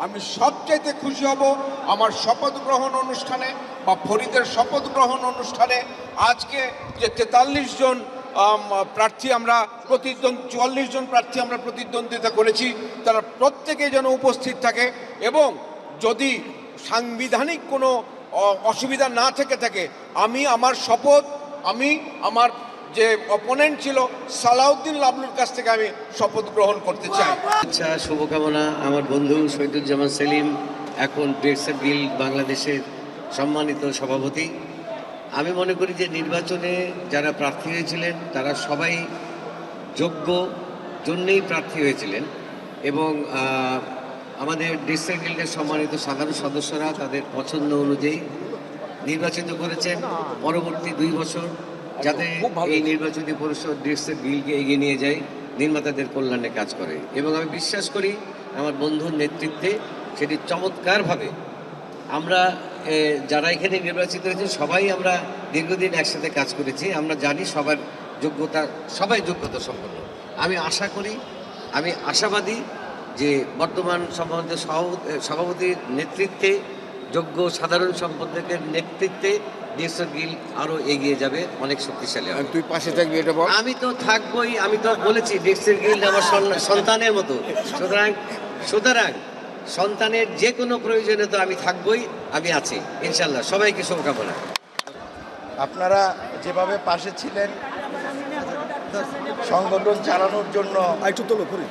আমি সবচাইতে খুশি হব আমার শপথ গ্রহণ অনুষ্ঠানে বা ফরিদের শপথ গ্রহণ অনুষ্ঠানে আজকে যে 43 জন প্রার্থী আমরা 44 জন প্রার্থী আমরা প্রতিদ্বন্দ্বিতা করেছি, তারা প্রত্যেকে যেন উপস্থিত থাকে এবং যদি সাংবিধানিক কোনো অসুবিধা না থেকে থাকে আমি আমার শপথ আমি আমার যে অপোনেন্ট ছিল সালাউদ্দিন লাবলুর কাছ থেকে আমি শপথ গ্রহণ করতে চাই। আচ্ছা, শুভকামনা। আমার বন্ধু শহীদুজ্জামান সেলিম এখন ব্রেক্সের গিল্ড বাংলাদেশের সম্মানিত সভাপতি। আমি মনে করি যে নির্বাচনে যারা প্রার্থী হয়েছিলেন তারা সবাই যোগ্য জন্যেই প্রার্থী হয়েছিলেন এবং আমাদের ব্রেক্সের গিল্ডের সম্মানিত সাধারণ সদস্যরা তাদের পছন্দ অনুযায়ী নির্বাচিত করেছেন। পরবর্তী 2 বছর যাতে এই নির্বাচনী পরিষদ ব্রেক্সের গিল্ডকে এগিয়ে নিয়ে যায়, নির্মাতাদের কল্যাণে কাজ করে এবং আমি বিশ্বাস করি আমার বন্ধুর নেতৃত্বে সেটি চমৎকারভাবে আমরা যারা এখানে নির্বাচিত হয়েছে সবাই আমরা দীর্ঘদিন একসাথে কাজ করেছি। আমরা জানি সবার সবাই যোগ্যতা সম্পন্ন। আমি আশা করি, আমি আশাবাদী যে বর্তমান সম্মানিত সভাপতির নেতৃত্বে যোগ্য সাধারণ সম্পাদকের নেতৃত্বে ব্রেক্সের গিল্ড আরও এগিয়ে যাবে, অনেক শক্তিশালী হবে। তুই পাশে থাকবি এটা বল। আমি তো থাকবই, আমি তো বলেছি ব্রেক্সের গিল্ড আমার সন্তানের মতো। সুতরাং সন্তানের যে কোনো প্রয়োজনে তো আমি থাকবই, আমি আছি ইনশাল্লাহ। সবাইকে শুভকামনা। আপনারা যেভাবে পাশে ছিলেন সংগঠন চালানোর জন্য, একটু তোলো করি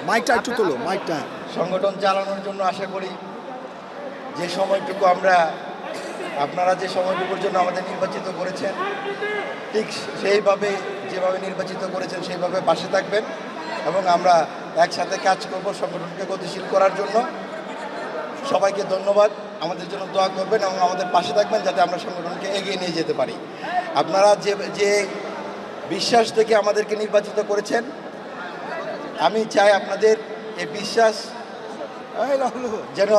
মাইকটা, একটু তোলো মাইকটা। সংগঠন চালানোর জন্য আশা করি যে সময়টুকু আপনারা যে সময়টুকুর জন্য আমাদের নির্বাচিত করেছেন ঠিক সেইভাবে যেভাবে নির্বাচিত করেছেন সেইভাবে পাশে থাকবেন এবং আমরা একসাথে কাজ করব সংগঠনকে গতিশীল করার জন্য। সবাইকে ধন্যবাদ। আমাদের জন্য দোয়া করবেন এবং আমাদের পাশে থাকবেন যাতে আমরা সংগঠনকে এগিয়ে নিয়ে যেতে পারি। আপনারা যে বিশ্বাস থেকে আমাদেরকে নির্বাচিত করেছেন, আমি চাই আপনাদের এই বিশ্বাস যেন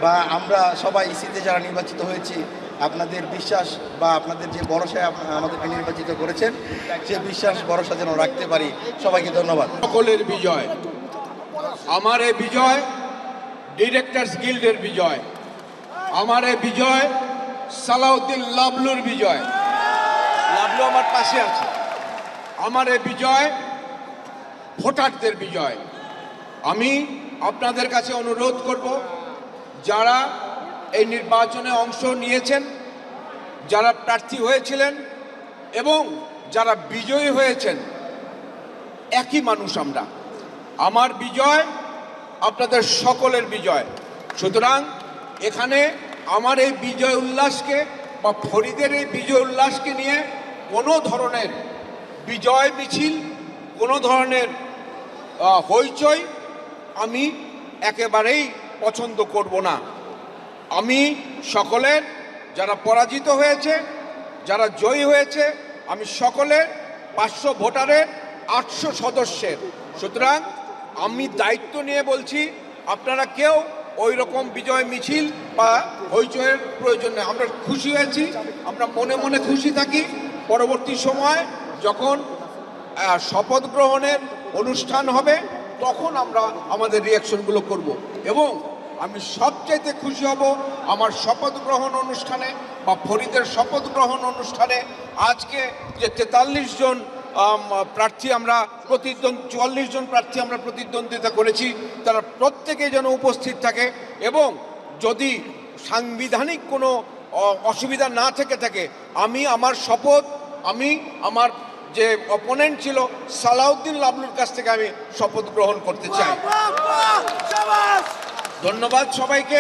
বা আমরা সবাই ইসিতে যারা নির্বাচিত হয়েছি আপনাদের বিশ্বাস বা আপনাদের যে ভরসায় আমাদেরকে নির্বাচিত করেছেন সে বিশ্বাস ভরসা যেন রাখতে পারি। সবাইকে ধন্যবাদ। সকলের বিজয়, আমার এই বিজয় ডিরেক্টরস গিল্ডের বিজয়, আমার এই বিজয় সালাউদ্দিন লাবলুর বিজয়। লাবলু আমার পাশে আছে। আমার এই বিজয় ভোটারদের বিজয়। আমি আপনাদের কাছে অনুরোধ করব, যারা এই নির্বাচনে অংশ নিয়েছেন, যারা প্রার্থী হয়েছিলেন এবং যারা বিজয়ী হয়েছেন, একই মানুষ আমরা। আমার বিজয় আপনাদের সকলের বিজয়। সুতরাং এখানে আমার এই বিজয় উল্লাসকে বা ফরিদের এই বিজয় উল্লাসকে নিয়ে কোনো ধরনের বিজয় মিছিল, কোনো ধরনের হইচই আমি একেবারেই পছন্দ করব না। আমি সকলের, যারা পরাজিত হয়েছে, যারা জয়ী হয়েছে, আমি সকলের 500 ভোটারের 800 সদস্যের। সুতরাং আমি দায়িত্ব নিয়ে বলছি, আপনারা কেউ ওই রকম বিজয় মিছিল বা হইচয়ের প্রয়োজন নেই। আমরা খুশি হয়েছি, আমরা মনে মনে খুশি থাকি। পরবর্তী সময় যখন শপথ গ্রহণের অনুষ্ঠান হবে তখন আমরা আমাদের রিয়াকশনগুলো করব এবং আমি সবচাইতে খুশি হব আমার শপথ গ্রহণ অনুষ্ঠানে বা ফরিদের শপথ গ্রহণ অনুষ্ঠানে আজকে যে 43 জন প্রার্থী আমরা 44 জন প্রার্থী আমরা প্রতিদ্বন্দ্বিতা করেছি, তারা প্রত্যেকে যেন উপস্থিত থাকে এবং যদি সাংবিধানিক কোনো অসুবিধা না থেকে থাকে আমি আমার শপথ আমি আমার যে অপোনেন্ট ছিল সালাউদ্দিন লাবলুর কাছ থেকে আমি শপথ গ্রহণ করতে চাই। ধন্যবাদ সবাইকে।